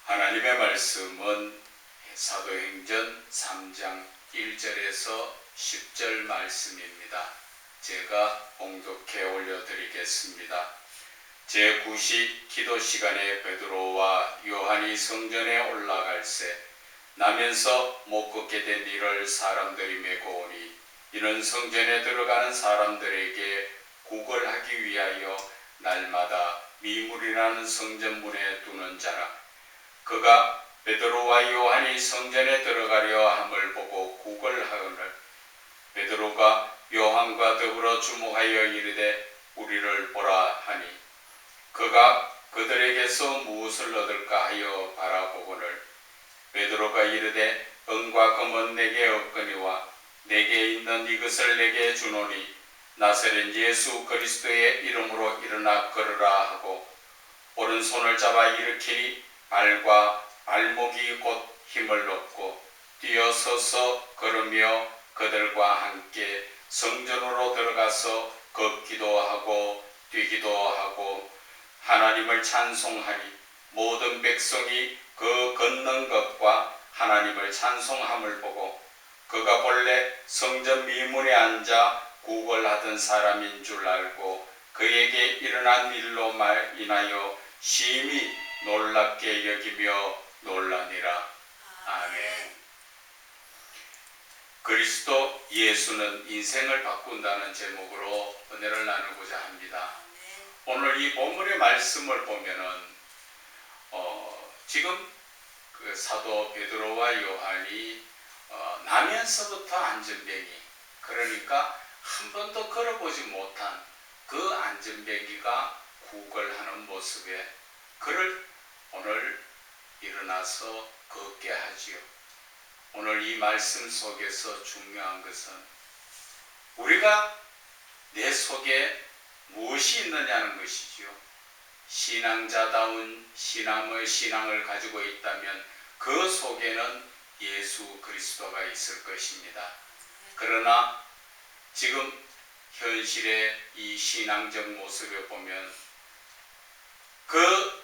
하나님의 말씀은 사도행전 3장 1절에서 10절 말씀입니다. 제가 봉독해 올려드리겠습니다. 제9시 기도 시간에 베드로와 요한이 성전에 올라갈새 나면서 못 걷게 된 이를 사람들이 메고 오니 이는 성전에 들어가는 사람들에게 구걸하기 위하여 날마다 미물이라는 성전문에 두는 자라. 그가 베드로와 요한이 성전에 들어가려 함을 보고 구걸하거늘 베드로가 요한과 더불어 주목하여 이르되 우리를 보라 하니 그가 그들에게서 무엇을 얻을까 하여 바라보거늘 베드로가 이르되 은과 금은 내게 없거니와 내게 있는 이것을 내게 주노니 나사렛 예수 그리스도의 이름으로 일어나 걸으라 하고 오른손을 잡아 일으키니 발과 발목이 곧 힘을 얻고 뛰어서서 걸으며 그들과 함께 성전으로 들어가서 걷기도 하고 뛰기도 하고 하나님을 찬송하니 모든 백성이 그 걷는 것과 하나님을 찬송함을 보고 그가 본래 성전 미문에 앉아 구걸하던 사람인 줄 알고 그에게 일어난 일로 인하여 심히 놀랍게 여기며 놀라니라. 아멘. 그리스도 예수는 인생을 바꾼다는 제목으로 은혜를 나누고자 합니다. 오늘 이 본문의 말씀을 보면은 지금 그 사도 베드로와 요한이 나면서부터 안전뱅이, 그러니까 한 번도 걸어보지 못한 그 안전뱅이가 구걸하는 모습에 그를 오늘 일어나서 걷게 하지요. 오늘 이 말씀 속에서 중요한 것은 우리가 내 속에 무엇이 있느냐는 것이지요. 신앙자다운 신앙을 가지고 있다면 그 속에는 예수 그리스도가 있을 것입니다. 그러나 지금 현실의 이 신앙적 모습을 보면 그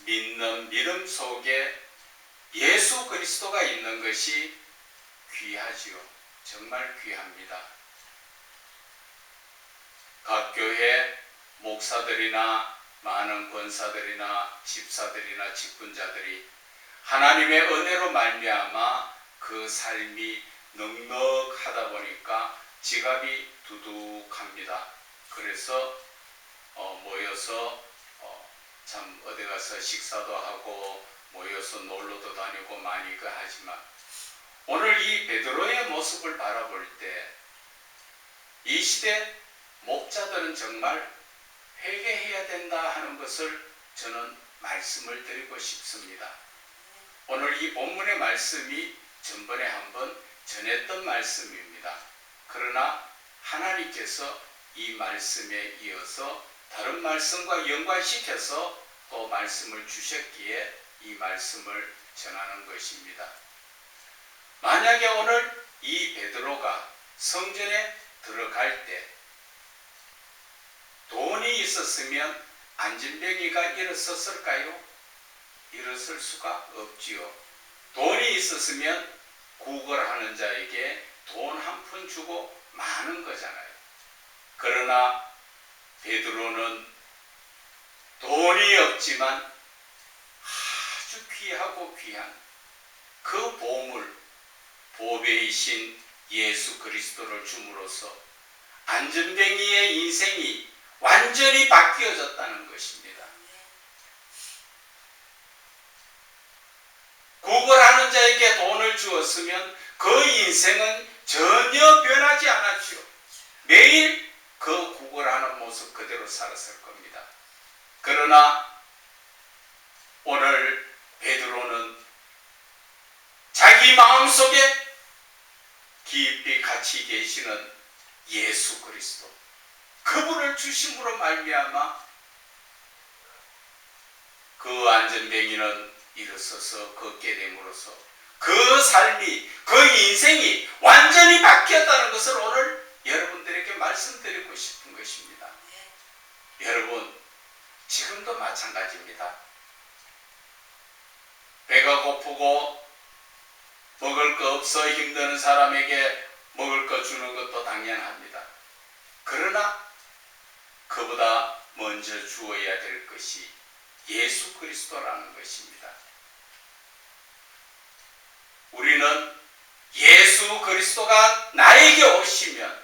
믿는 믿음 속에 예수 그리스도가 있는 것이 귀하지요. 정말 귀합니다. 각 교회 목사들이나 많은 권사들이나 집사들이나 직분자들이 하나님의 은혜로 말미암아 그 삶이 넉넉하다 보니까 지갑이 두둑합니다. 그래서 모여서 참 어디 가서 식사도 하고 모여서 놀러도 다니고 많이 하지만 오늘 이 베드로의 모습을 바라볼 때 이 시대 목자들은 정말 회개해야 된다 하는 것을 저는 말씀을 드리고 싶습니다. 오늘 이 본문의 말씀이 전번에 한번 전했던 말씀입니다. 그러나 하나님께서 이 말씀에 이어서 다른 말씀과 연관시켜서 또 말씀을 주셨기에 이 말씀을 전하는 것입니다. 만약에 오늘 이 베드로가 성전에 들어갈 때 돈이 있었으면 안전뱅이가 일어섰을까요? 일어설 수가 없지요. 돈이 있었으면 구걸하는 자에게 돈 한 푼 주고 마는 거잖아요. 그러나 베드로는 돈이 없지만 아주 귀하고 귀한 그 보물, 보배이신 예수 그리스도를 줌으로써 안전뱅이의 인생이 완전히 바뀌어졌다는 것입니다. 구걸하는 자에게 돈을 주었으면 그 인생은 전혀 변하지 않았죠. 매일 그 구걸하는 모습 그대로 살았을 겁니다. 그러나 오늘 베드로는 자기 마음속에 깊이 갇히 계시는 예수 그리스도, 그분을 주심으로 말미암아 그 안전뱅이는 일어서서 걷게 됨으로써 그 삶이, 그 인생이 완전히 바뀌었다는 것을 오늘 여러분들에게 말씀드리고 싶은 것입니다. 여러분, 지금도 마찬가지입니다. 배가 고프고 먹을 거 없어 힘드는 사람에게 먹을 거 주는 것도 당연합니다. 그러나 그보다 먼저 주어야 될 것이 예수 그리스도라는 것입니다. 우리는 예수 그리스도가 나에게 오시면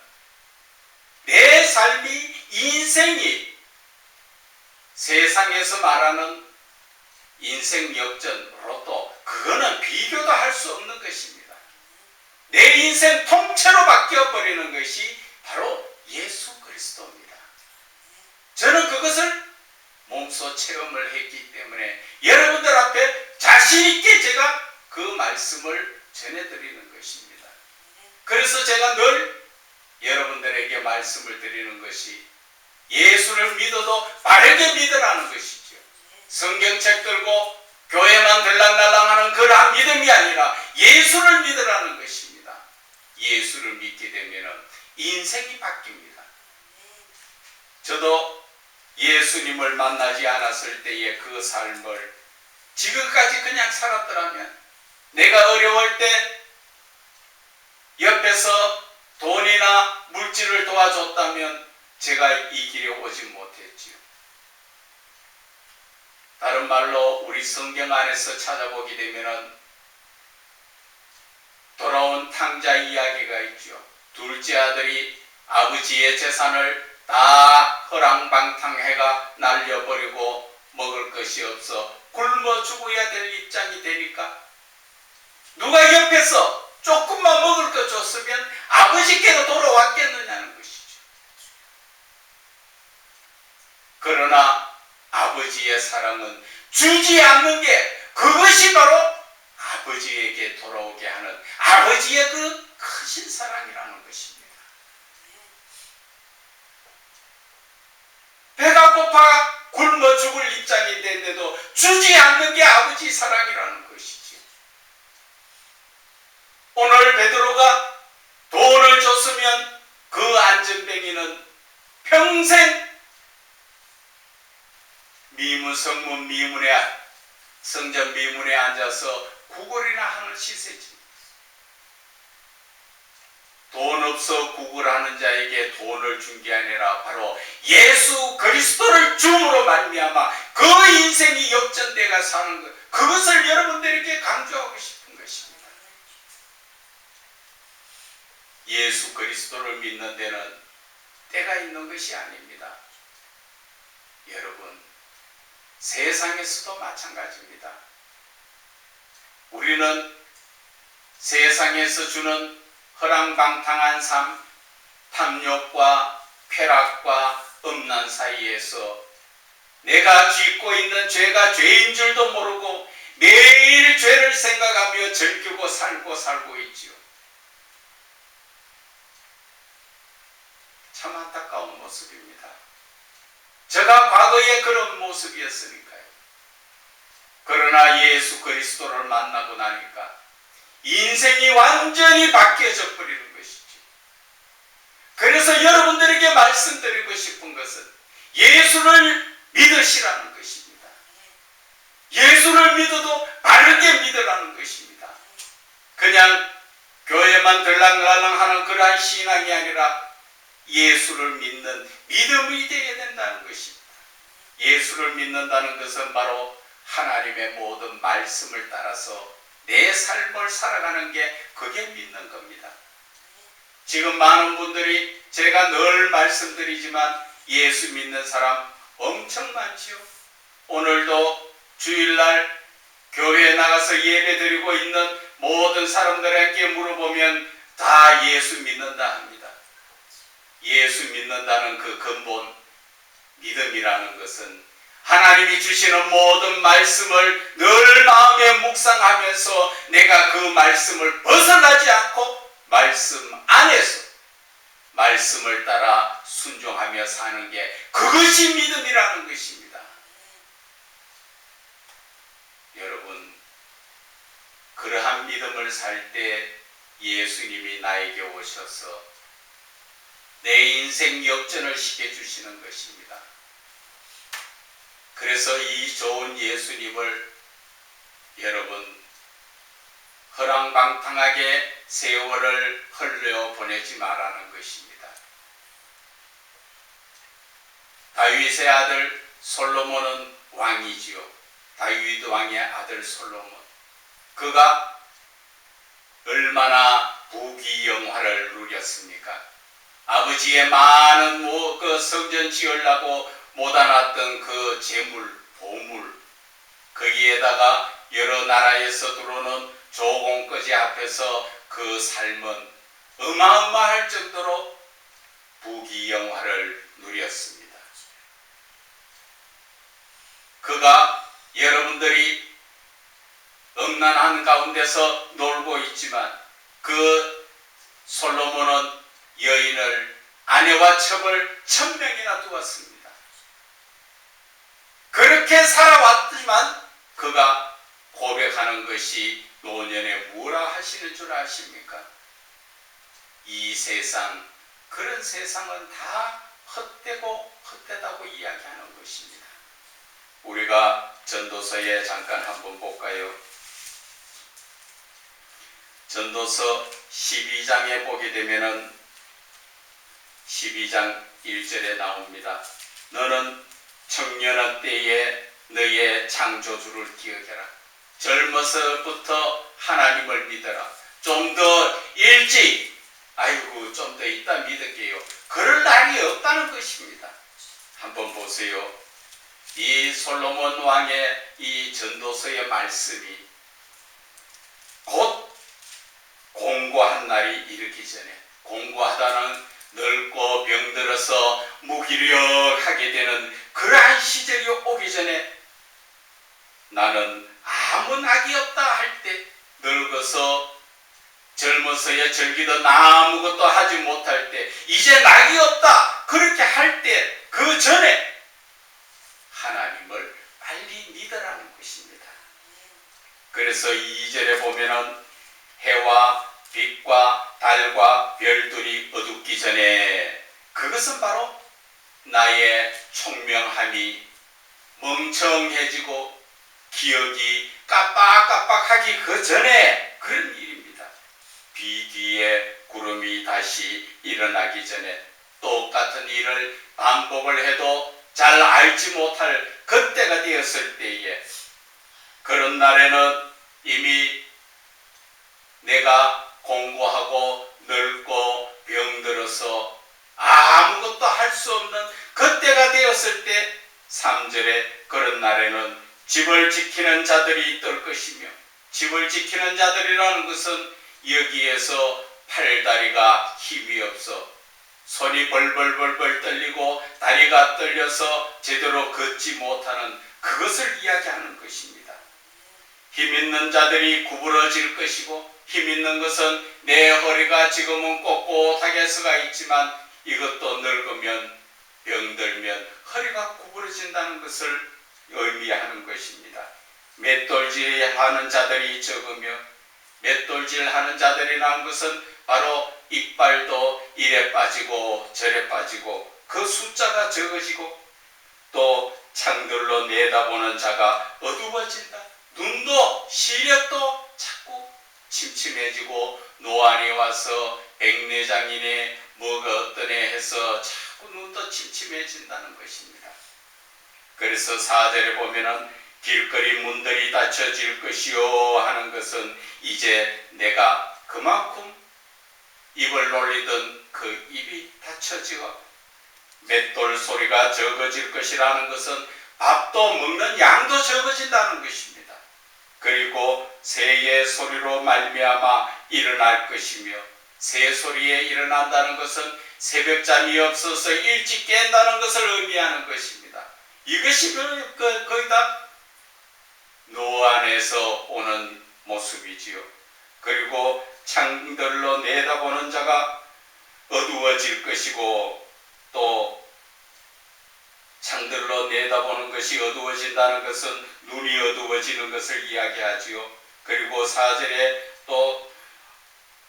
내 삶이, 인생이 세상에서 말하는 인생 역전, 로또, 그거는 비교도 할 수 없는 것입니다. 내 인생 통째로 바뀌어버리는 것이 바로 예수 그리스도입니다. 저는 그것을 몸소 체험을 했기 때문에 여러분들 앞에 자신있게 제가 그 말씀을 전해드리는 것입니다. 그래서 제가 늘 여러분들에게 말씀을 드리는 것이 예수를 믿어도 바르게 믿으라는 것이죠. 성경책 들고 교회만 들락날락하는 그러한 믿음이 아니라 예수를 믿으라는 것입니다. 예수를 믿게 되면 인생이 바뀝니다. 저도 예수님을 만나지 않았을 때의 그 삶을 지금까지 그냥 살았더라면, 내가 어려울 때 옆에서 돈이나 물질을 도와줬다면 제가 이 길에 오지 못했지요. 다른 말로 우리 성경 안에서 찾아보게 되면 돌아온 탕자 이야기가 있죠. 둘째 아들이 아버지의 재산을 다 허랑방탕해가 날려버리고 먹을 것이 없어 굶어 죽어야 될 입장이 되니까 누가 옆에서 조금만 먹을 거 줬으면 아버지께로 돌아왔겠느냐는 것이죠. 그러나 아버지의 사랑은 주지 않는 게, 그것이 바로 아버지에게 돌아오게 하는 아버지의 그 크신 사랑이라는 것입니다. 배가 고파 굶어 죽을 입장이 됐는데도 주지 않는 게 아버지 사랑이라는 것이죠. 오늘 베드로가 돈을 줬으면 그 안전뱅이는 평생 성문 미문에, 성전 미문에 앉아서 구걸이나 하는 시세지. 돈 없어 구걸하는 자에게 돈을 준 게 아니라 바로 예수 그리스도를 줌으로 말미암아 그 인생이 역전돼가 사는 것, 그것을 여러분들에게 강조하고 싶은 것입니다. 예수 그리스도를 믿는 데는 때가 있는 것이 아닙니다. 여러분, 세상에서도 마찬가지입니다. 우리는 세상에서 주는 허랑방탕한 삶, 탐욕과 쾌락과 음란 사이에서 내가 짓고 있는 죄가 죄인 줄도 모르고 매일 죄를 생각하며 즐기고 살고 있지요. 참 안타까운 모습입니다. 제가 과거에 그런 모습이었으니까요. 그러나 예수 그리스도를 만나고 나니까 인생이 완전히 바뀌어져 버리는 것이죠. 그래서 여러분들에게 말씀드리고 싶은 것은 예수를 믿으시라는 것입니다. 예수를 믿어도 바르게 믿으라는 것입니다. 그냥 교회만 들락날락하는 그러한 신앙이 아니라 예수를 믿는 믿음이 되어야 된다는 것입니다. 예수를 믿는다는 것은 바로 하나님의 모든 말씀을 따라서 내 삶을 살아가는 게, 그게 믿는 겁니다. 지금 많은 분들이, 제가 늘 말씀드리지만 예수 믿는 사람 엄청 많지요. 오늘도 주일날 교회에 나가서 예배 드리고 있는 모든 사람들에게 물어보면 다 예수 믿는다 합니다. 예수 믿는다는 그 근본 믿음이라는 것은 하나님이 주시는 모든 말씀을 늘 마음에 묵상하면서 내가 그 말씀을 벗어나지 않고 말씀 안에서 말씀을 따라 순종하며 사는 게, 그것이 믿음이라는 것입니다. 여러분, 그러한 믿음을 살 때 예수님이 나에게 오셔서 내 인생 역전을 시켜주시는 것입니다. 그래서 이 좋은 예수님을 여러분 허랑방탕하게 세월을 흘려보내지 말라는 것입니다. 다윗의 아들 솔로몬은 왕이지요. 다윗 왕의 아들 솔로몬, 그가 얼마나 부귀영화를 누렸습니까? 아버지의 많은 그 성전 지으려고 모아놨던 그 재물, 보물, 거기에다가 여러 나라에서 들어오는 조공거지 앞에서 그 삶은 어마어마할 정도로 부귀영화를 누렸습니다. 그가 여러분들이 음란한 가운데서 놀고 있지만 그 솔로몬은 여인을, 아내와 첩을 1000명이나 두었습니다. 그렇게 살아왔지만 그가 고백하는 것이 노년에 뭐라 하시는 줄 아십니까? 이 세상, 그런 세상은 다 헛되고 헛되다고 이야기하는 것입니다. 우리가 전도서에 잠깐 한번 볼까요? 전도서 12장에 보게 되면은 12장 1절에 나옵니다. 너는 청년의 때에 너의 창조주를 기억해라. 젊어서부터 하나님을 믿어라. 좀 더 일찍, 아이고 좀 더 있다 믿을게요, 그럴 날이 없다는 것입니다. 한번 보세요. 이 솔로몬 왕의 이 전도서의 말씀이 곧 공고한 날이 이르기 전에, 공고하다는 늙고 병들어서 무기력하게 되는 그러한 시절이 오기 전에, 나는 아무 낙이 없다 할 때, 늙어서 젊어서야 즐기던 아무것도 하지 못할 때, 이제 낙이 없다 그렇게 할 때, 그 전에 하나님을 빨리 믿으라는 것입니다. 그래서 2절에 보면은 해와 빛과 달과 별들이 어둡기 전에, 그것은 바로 나의 총명함이 멍청해지고 기억이 깜빡깜빡하기 그 전에 그런 일입니다. 비 뒤에 구름이 다시 일어나기 전에, 똑같은 일을 반복을 해도 잘 알지 못할 그때가 되었을 때에, 그런 날에는 이미 내가 공고하고 늙고 병들어서 아무것도 할 수 없는 그때가 되었을 때, 3절에 그런 날에는 집을 지키는 자들이 있을 것이며, 집을 지키는 자들이라는 것은 여기에서 팔다리가 힘이 없어 손이 벌벌벌벌 떨리고 다리가 떨려서 제대로 걷지 못하는 그것을 이야기하는 것입니다. 힘 있는 자들이 구부러질 것이고, 힘 있는 것은 내 허리가 지금은 꼿꼿하게 서가 있지만 이것도 늙으면 병들면 허리가 구부러진다는 것을 의미하는 것입니다. 맷돌질 하는 자들이 적으며, 맷돌질 하는 자들이라는 것은 바로 이빨도 이래 빠지고 저래 빠지고 그 숫자가 적어지고, 또 창들로 내다보는 자가 어두워진다. 눈도 시력도 자꾸 침침해지고, 노안이 와서 백내장이네 뭐가 어떠네 해서 자꾸 눈도 침침해진다는 것입니다. 그래서 4절에 보면은 길거리 문들이 닫혀질 것이요 하는 것은, 이제 내가 그만큼 입을 놀리던 그 입이 닫혀지고, 맷돌 소리가 적어질 것이라는 것은 밥도 먹는 양도 적어진다는 것입니다. 그리고 새의 소리로 말미암아 일어날 것이며, 새 소리에 일어난다는 것은 새벽잠이 없어서 일찍 깬다는 것을 의미하는 것입니다. 이것이 거의 다 노안에서 오는 모습이지요. 그리고 창들로 내다보는 자가 어두워질 것이고, 또 창들로 내다보는 것이 어두워진다는 것은 눈이 어두워지는 것을 이야기하지요. 그리고 4절에 또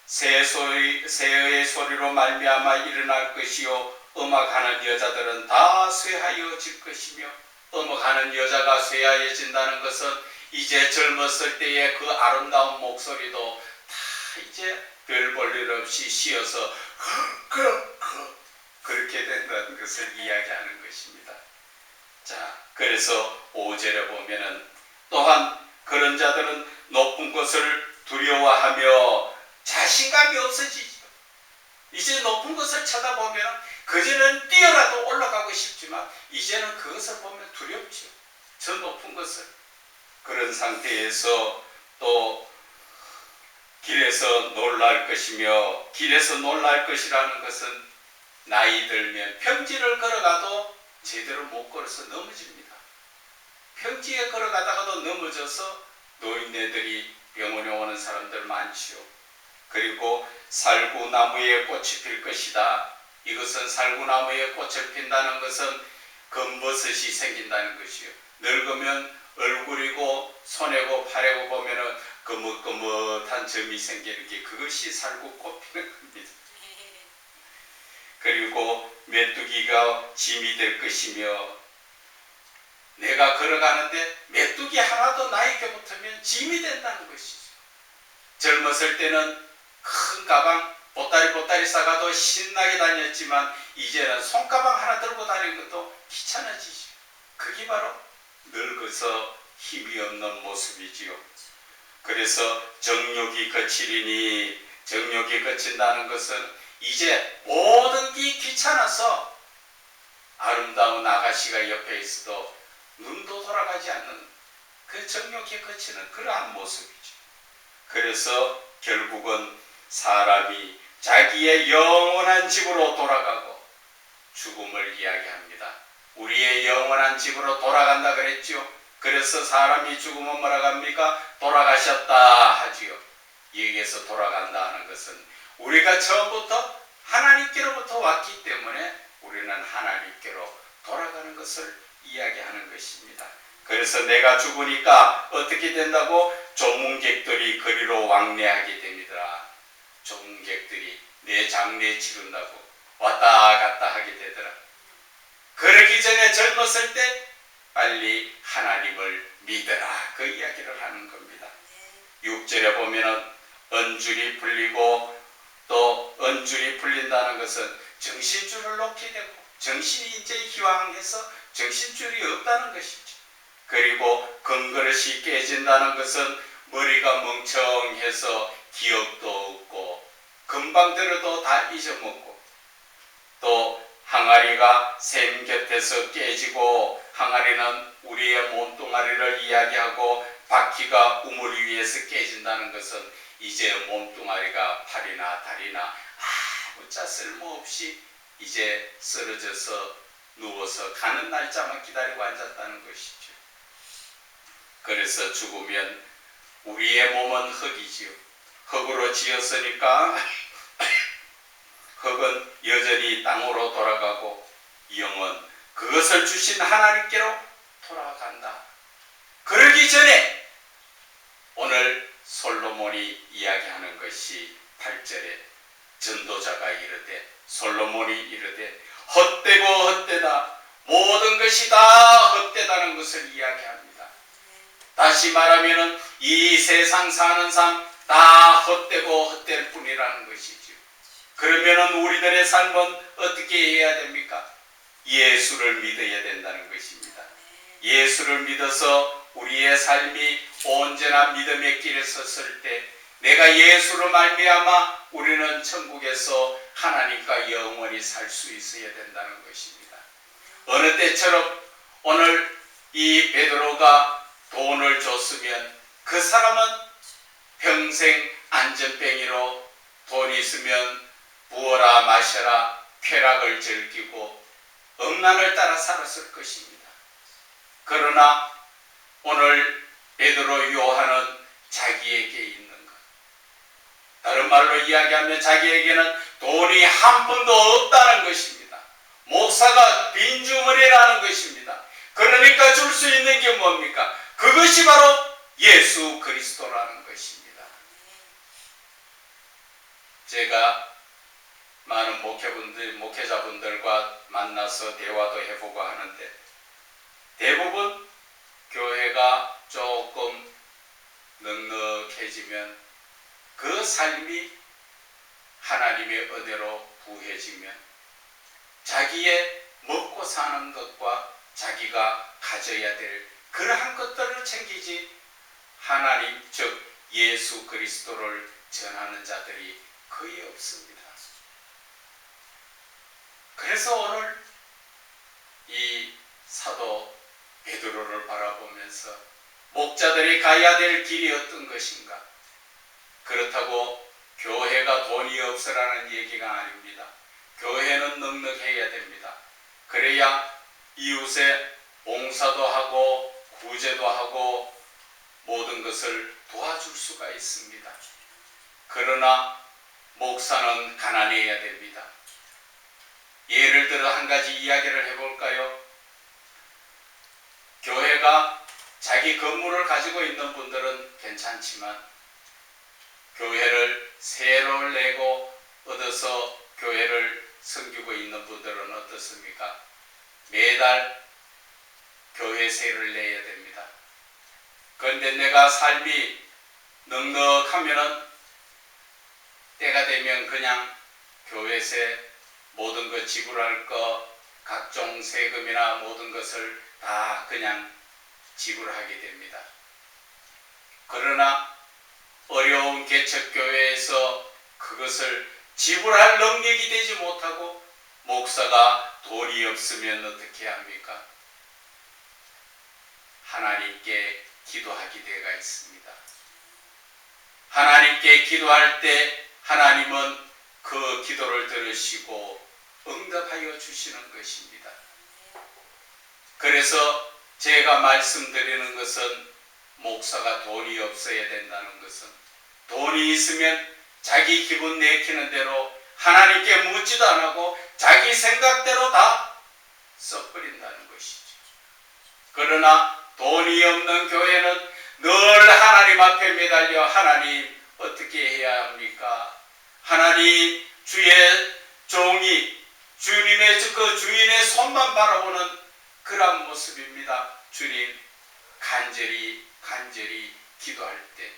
새의 소리로 말미암아 일어날 것이요, 음악하는 여자들은 다 쇠하여질 것이며, 음악하는 여자가 쇠하여진다는 것은 이제 젊었을 때의 그 아름다운 목소리도 다 이제 별 볼 일 없이 쉬어서 그렇게 된다는 것을 이야기하는 것입니다. 자, 그래서 5절에 보면은 또한 그런 자들은 높은 것을 두려워하며 자신감이 없어지죠. 이제 높은 것을 쳐다보면 그전에는 뛰어라도 올라가고 싶지만 이제는 그것을 보면 두렵죠. 저 높은 것을. 그런 상태에서 또 길에서 놀랄 것이며, 길에서 놀랄 것이라는 것은 나이 들면 평지를 걸어가도 제대로 못 걸어서 넘어집니다. 평지에 걸어가다가도 넘어져서 노인네들이 병원에 오는 사람들 많지요. 그리고 살구나무에 꽃이 필 것이다. 이것은 살구나무에 꽃을 핀다는 것은 검버섯이 생긴다는 것이요. 늙으면 얼굴이고 손에고 팔에고 보면은 거뭇거뭇한 점이 생기는 게 그것이 살구꽃 피는 겁니다. 그리고 메뚜기가 짐이 될 것이며, 내가 걸어가는데 메뚜기 하나도 나에게 붙으면 짐이 된다는 것이죠. 젊었을 때는 큰 가방 보따리 싸가도 신나게 다녔지만 이제는 손가방 하나 들고 다니는 것도 귀찮아지죠. 그게 바로 늙어서 힘이 없는 모습이지요. 그래서 정욕이 거치리니, 정욕이 거친다는 것은 이제 모든 게 귀찮아서 아름다운 아가씨가 옆에 있어도 눈도 돌아가지 않는 그 정욕이 거치는 그러한 모습이죠. 그래서 결국은 사람이 자기의 영원한 집으로 돌아가고 죽음을 이야기합니다. 우리의 영원한 집으로 돌아간다 그랬죠. 그래서 사람이 죽으면 뭐라고 합니까? 돌아가셨다 하지요. 여기에서 돌아간다 하는 것은 우리가 처음부터 하나님께로부터 왔기 때문에 우리는 하나님께로 돌아가는 것을 이야기하는 것입니다. 그래서 내가 죽으니까 어떻게 된다고? 조문객들이 거리로 왕래하게 됩니다. 조문객들이 내 장례 치른다고 왔다 갔다 하게 되더라. 그러기 전에 젊었을 때 빨리 하나님을 믿어라, 그 이야기를 하는 겁니다. 6절에 보면은 언줄이 풀리고, 또 언줄이 풀린다는 것은 정신줄을 놓게 되고, 정신이 이제 희황해서 정신줄이 없다는 것이죠. 그리고 금그릇이 깨진다는 것은 머리가 멍청해서 기억도 없고 금방 들어도 다 잊어먹고, 또 항아리가 샘 곁에서 깨지고, 항아리는 우리의 몸뚱아리를 이야기하고 바퀴가 우물 위에서 깨진다는 것은 이제 몸뚱아리가 팔이나 다리나 아무자 쓸모없이 이제 쓰러져서 누워서 가는 날짜만 기다리고 앉았다는 것이죠. 그래서 죽으면 우리의 몸은 흙이지요. 흙으로 지었으니까 흙은 여전히 땅으로 돌아가고 영은 그것을 주신 하나님께로 돌아간다. 그러기 전에 오늘 솔로몬이 이야기하는 것이 8절에 전도자가 이르되, 솔로몬이 이르되 헛되고 헛되다, 모든 것이 다 헛되다는 것을 이야기합니다. 다시 말하면 이 세상 사는 삶 다 헛되고 헛될 뿐이라는 것이죠. 그러면 우리들의 삶은 어떻게 해야 됩니까? 예수를 믿어야 된다는 것입니다. 예수를 믿어서 우리의 삶이 언제나 믿음의 길에 섰을 때 내가 예수로 말미암아 우리는 천국에서 하나님과 영원히 살 수 있어야 된다는 것입니다. 어느 때처럼 오늘 이 베드로가 돈을 줬으면 그 사람은 평생 안전뱅이로 돈 있으면 부어라 마셔라 쾌락을 즐기고 음란을 따라 살았을 것입니다. 그러나 오늘 베드로 요한은 자기에게 있는 것, 다른 말로 이야기하면 자기에게는 돈이 한 푼도 없다는 것입니다. 목사가 빈주머니라는 것입니다. 그러니까 줄 수 있는 게 뭡니까? 그것이 바로 예수 그리스도라는 것입니다. 제가 많은 목회자분들과 만나서 대화도 해보고 하는데 대부분 교회가 조금 넉넉해지면 그 삶이 하나님의 은혜로 부해지면 자기의 먹고 사는 것과 자기가 가져야 될 그러한 것들을 챙기지 하나님 즉 예수 그리스도를 전하는 자들이 거의 없습니다. 그래서 오늘 이 사도 베드로를 바라보면서 목자들이 가야 될 길이 어떤 것인가? 그렇다고 교회가 돈이 없으라는 얘기가 아닙니다. 교회는 넉넉해야 됩니다. 그래야 이웃에 봉사도 하고 구제도 하고 모든 것을 도와줄 수가 있습니다. 그러나 목사는 가난해야 됩니다. 예를 들어 한 가지 이야기를 해볼까요? 교회가 자기 건물을 가지고 있는 분들은 괜찮지만 교회를 세를 내고 얻어서 교회를 섬기고 있는 분들은 어떻습니까? 매달 교회세를 내야 됩니다. 그런데 내가 삶이 넉넉하면은 때가 되면 그냥 교회세 모든 것 지불할 거 각종 세금이나 모든 것을 다 그냥 지불하게 됩니다. 그러나 어려운 개척교회에서 그것을 지불할 능력이 되지 못하고 목사가 돈이 없으면 어떻게 합니까? 하나님께 기도하게 되어 있습니다. 하나님께 기도할 때 하나님은 그 기도를 들으시고 응답하여 주시는 것입니다. 그래서 제가 말씀드리는 것은 목사가 돈이 없어야 된다는 것은 돈이 있으면 자기 기분 내키는 대로 하나님께 묻지도 안 하고 자기 생각대로 다 써버린다는 것이죠. 그러나 돈이 없는 교회는 늘 하나님 앞에 매달려 하나님 어떻게 해야 합니까? 하나님 주의 종이 주님의 그 주인의 손만 바라보는 그런 모습입니다. 주님 간절히 기도할 때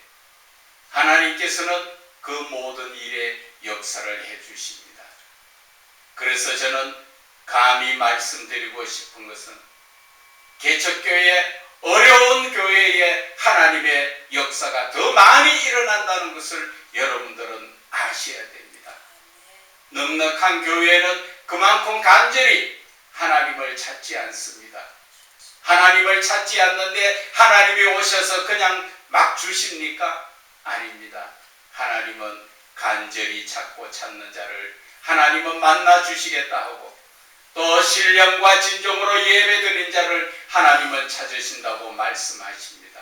하나님께서는 그 모든 일에 역사를 해주십니다. 그래서 저는 감히 말씀드리고 싶은 것은 개척교회 어려운 교회에 하나님의 역사가 더 많이 일어난다는 것을 여러분들은 아셔야 됩니다. 넉넉한 교회는 그만큼 간절히 하나님을 찾지 않습니다. 하나님을 찾지 않는데 하나님이 오셔서 그냥 막 주십니까? 아닙니다. 하나님은 간절히 찾고 찾는 자를 하나님은 만나 주시겠다 하고 또 신령과 진정으로 예배드린 자를 하나님은 찾으신다고 말씀하십니다.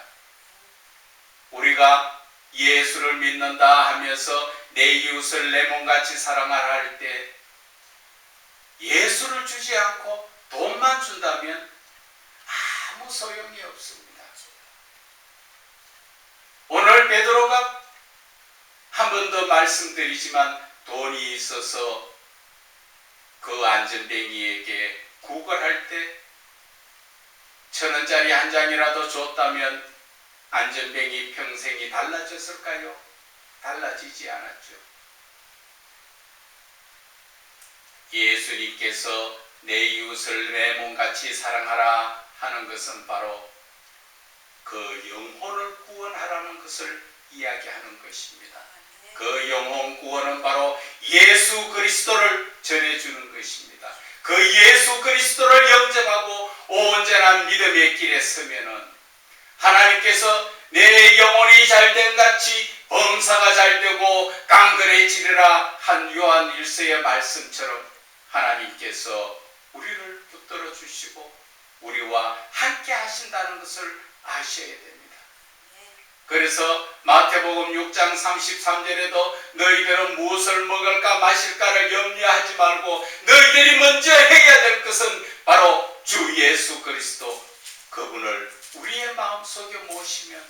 우리가 예수를 믿는다 하면서 내 이웃을 내 몸같이 사랑하라 할 때 예수를 주지 않고 돈만 준다면 아무 소용이 없습니다. 오늘 베드로가 한 번 더 말씀드리지만 돈이 있어서 그 안전뱅이에게 구걸할 때 1,000원짜리 한 장이라도 줬다면 안전뱅이 평생이 달라졌을까요? 달라지지 않았죠. 예수님께서 내 이웃을 내 몸같이 사랑하라 하는 것은 바로 그 영혼을 구원하라는 것을 이야기하는 것입니다. 그 영혼 구원은 바로 예수 그리스도를 전해주는 것입니다. 그 예수 그리스도를 영접하고 온전한 믿음의 길에 서면은 하나님께서 내 영혼이 잘된 같이 범사가 잘되고 깡그레지리라 한 요한 1서의 말씀처럼 하나님께서 우리를 붙들어 주시고 우리와 함께 하신다는 것을 아셔야 됩니다. 그래서 마태복음 6장 33절에도 너희들은 무엇을 먹을까 마실까를 염려하지 말고 너희들이 먼저 해야 될 것은 바로 주 예수 그리스도 그분을 우리의 마음속에 모시면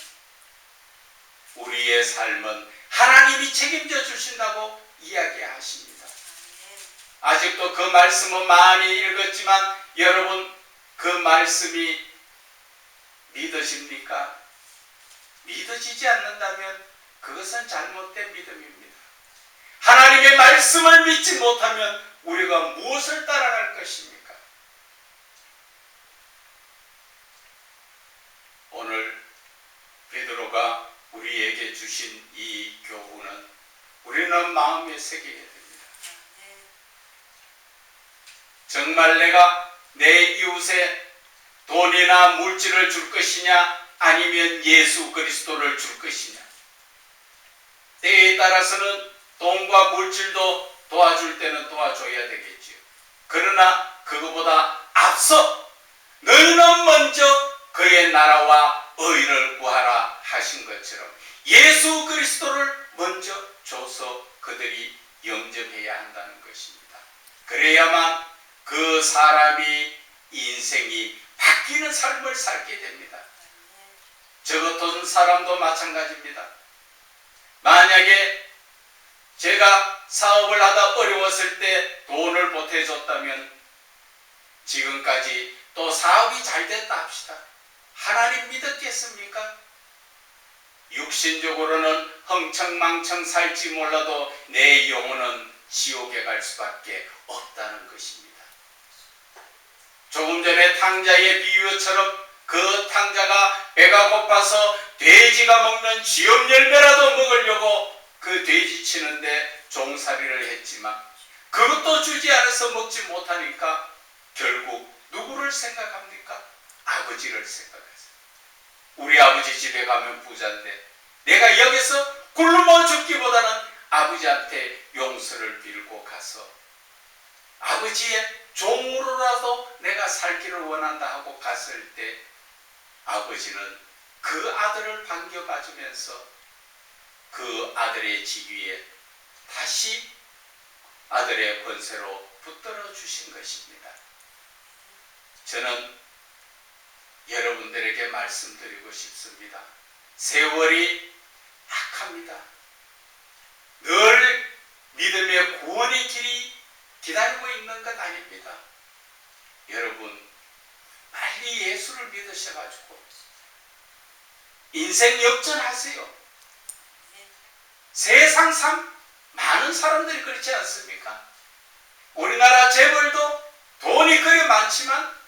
우리의 삶은 하나님이 책임져 주신다고 이야기하십니다. 아직도 그 말씀은 많이 읽었지만 여러분 그 말씀이 믿으십니까? 믿어지지 않는다면 그것은 잘못된 믿음입니다. 하나님의 말씀을 믿지 못하면 우리가 무엇을 따라갈 것입니까? 오늘 베드로가 우리에게 주신 이 교훈은 우리는 마음에 새기게 됩니다. 정말 내가 내 이웃에 돈이나 물질을 줄 것이냐 아니면 예수 그리스도를 줄 것이냐. 때에 따라서는 돈과 물질도 도와줄 때는 도와줘야 되겠지요. 그러나 그거보다 앞서 너희는 먼저 그의 나라와 의를 구하라 하신 것처럼 예수 그리스도를 먼저 줘서 그들이 영접해야 한다는 것입니다. 그래야만 그 사람이 인생이 바뀌는 삶을 살게 됩니다. 저 같은 사람도 마찬가지입니다. 만약에 제가 사업을 하다 어려웠을 때 돈을 보태줬다면 지금까지 또 사업이 잘 됐다 합시다. 하나님 믿었겠습니까? 육신적으로는 흥청망청 살지 몰라도 내 영혼은 지옥에 갈 수밖에 없다는 것입니다. 조금 전에 탕자의 비유처럼 그 탕자가 배가 고파서 돼지가 먹는 쥐염 열매라도 먹으려고 그 돼지 치는데 종살이를 했지만 그것도 주지 않아서 먹지 못하니까 결국 누구를 생각합니까? 아버지를 생각하세요. 우리 아버지 집에 가면 부자인데 내가 여기서 굶어 죽기보다는 아버지한테 용서를 빌고 가서 아버지의 종으로라도 내가 살기를 원한다 하고 갔을 때 아버지는 그 아들을 반겨봐주면서 그 아들의 직위에 다시 아들의 권세로 붙들어 주신 것입니다. 저는 여러분들에게 말씀드리고 싶습니다. 세월이 악합니다. 늘 믿음의 구원의 길이 기다리고 있는 것 아닙니다. 여러분 빨리 예수를 믿으셔가지고 인생 역전하세요. 세상 많은 사람들이 그렇지 않습니까? 우리나라 재벌도 돈이 그리 많지만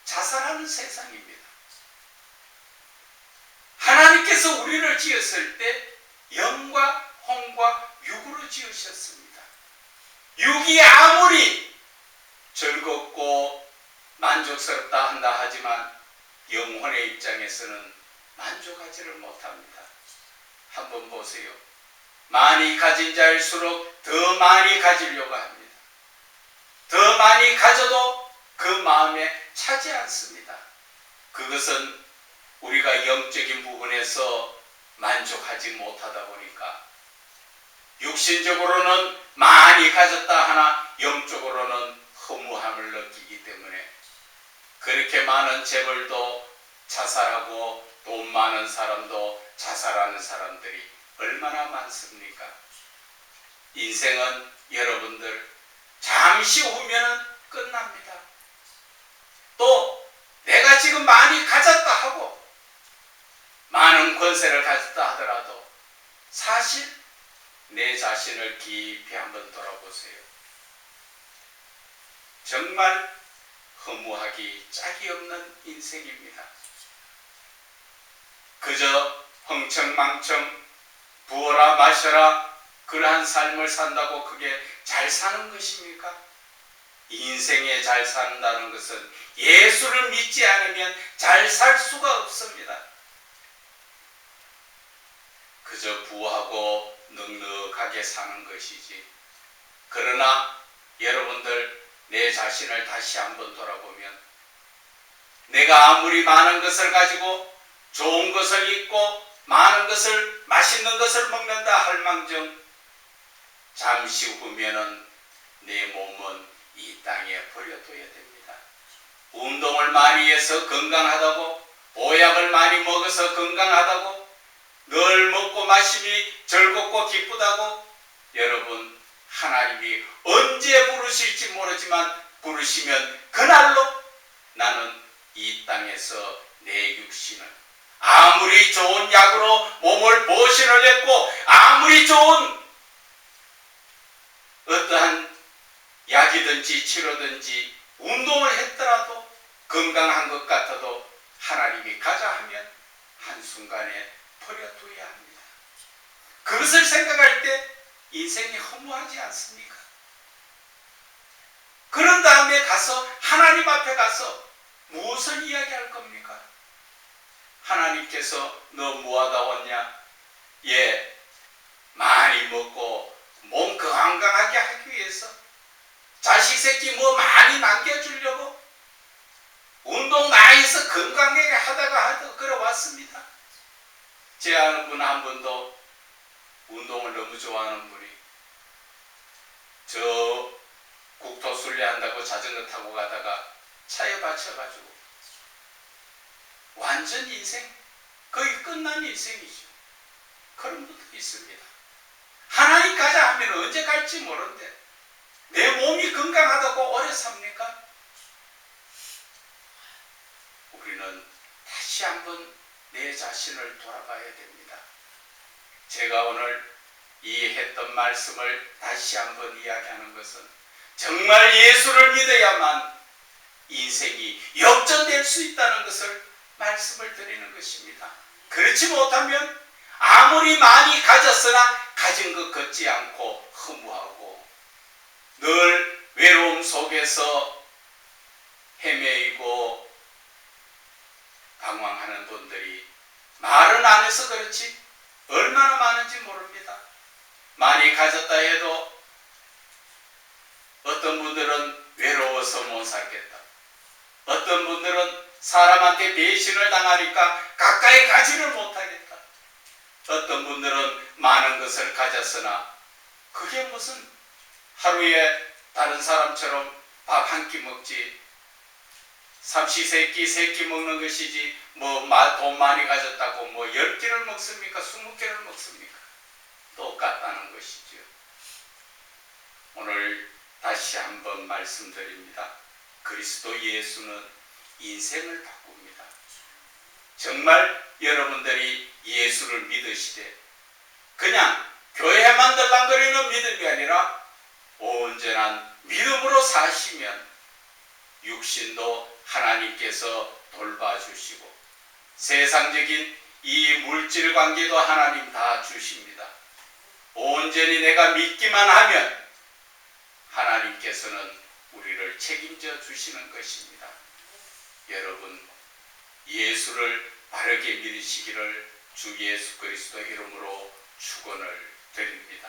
자살하는 세상입니다. 하나님께서 우리를 지었을 때 영과 홍과 육으로 지으셨습니다. 육이 아무리 즐겁고 만족스럽다 한다 하지만 영혼의 입장에서는 만족하지를 못합니다. 한번 보세요. 많이 가진 자일수록 더 많이 가지려고 합니다. 더 많이 가져도 그 마음에 차지 않습니다. 그것은 우리가 영적인 부분에서 만족하지 못하다 보니까 육신적으로는 많이 가졌다 하나 영적으로는 허무함을 느끼기 때문에 그렇게 많은 재벌도 자살하고 돈 많은 사람도 자살하는 사람들이 얼마나 많습니까? 인생은 여러분들 잠시 후면은 끝납니다. 또 내가 지금 많이 가졌다 하고 많은 권세를 가졌다 하더라도 사실 내 자신을 깊이 한번 돌아보세요. 정말 허무하기 짝이 없는 인생입니다. 그저 흥청망청 부어라 마셔라 그러한 삶을 산다고 그게 잘 사는 것입니까? 인생에 잘 산다는 것은 예수를 믿지 않으면 잘 살 수가 없습니다. 그저 부하고 넉넉하게 사는 것이지. 그러나 여러분들 내 자신을 다시 한번 돌아보면 내가 아무리 많은 것을 가지고 좋은 것을 입고 많은 것을 맛있는 것을 먹는다 할망정 잠시 후면은 내 몸은 이 땅에 버려둬야 됩니다. 운동을 많이 해서 건강하다고 보약을 많이 먹어서 건강하다고 늘 먹고 마심이 즐겁고 기쁘다고 여러분 하나님이 언제 부르실지 모르지만 부르시면 그날로 나는 이 땅에서 내 육신을 아무리 좋은 약으로 몸을 보신을 했고 아무리 좋은 어떠한 약이든지 치료든지 운동을 했더라도 건강한 것 같아도 하나님이 가자 하면 한순간에 버려둬야 합니다. 그것을 생각할 때 인생이 허무하지 않습니까? 그런 다음에 가서 하나님 앞에 가서 무엇을 이야기할 겁니까? 하나님께서 너 뭐하다 왔냐? 예, 많이 먹고 몸 건강하게 하기 위해서 자식 새끼 뭐 많이 남겨주려고 운동 많이 해서 건강하게 하다가 그래 왔습니다. 제 아는 분 한 분도 운동을 너무 좋아하는 분이 저 국토순례 한다고 자전거 타고 가다가 차에 받쳐가지고 완전 인생 거의 끝난 인생이죠. 그런 것도 있습니다. 하나님 가자 하면 언제 갈지 모르는데 내 몸이 건강하다고 오래 삽니까? 우리는 다시 한번 내 자신을 돌아봐야 됩니다. 제가 오늘 이 했던 말씀을 다시 한번 이야기하는 것은 정말 예수를 믿어야만 인생이 역전될 수 있다는 것을 말씀을 드리는 것입니다. 그렇지 못하면 아무리 많이 가졌으나 가진 것 같지 않고 허무하고 늘 외로움 속에서 헤매이고 방황하는 분들이 말은 안 해서 그렇지 얼마나 많은지 모릅니다. 많이 가졌다 해도 어떤 분들은 외로워서 못 살겠다. 어떤 분들은 사람한테 배신을 당하니까 가까이 가지를 못하겠다. 어떤 분들은 많은 것을 가졌으나 그게 무슨 하루에 다른 사람처럼 밥 한 끼 먹지 삼시세끼 세끼 먹는 것이지 뭐 돈 많이 가졌다고 뭐 10끼를 먹습니까? 20끼를 먹습니까? 똑같다는 것이죠. 오늘 다시 한번 말씀드립니다. 그리스도 예수는 인생을 바꿉니다. 정말 여러분들이 예수를 믿으시되 그냥 교회만 들랑거리는 믿음이 아니라 온전한 믿음으로 사시면 육신도 하나님께서 돌봐주시고 세상적인 이 물질 관계도 하나님 다 주십니다. 온전히 내가 믿기만 하면 하나님께서는 우리를 책임져 주시는 것입니다. 여러분 예수를 바르게 믿으시기를 주 예수 그리스도 이름으로 축원을 드립니다.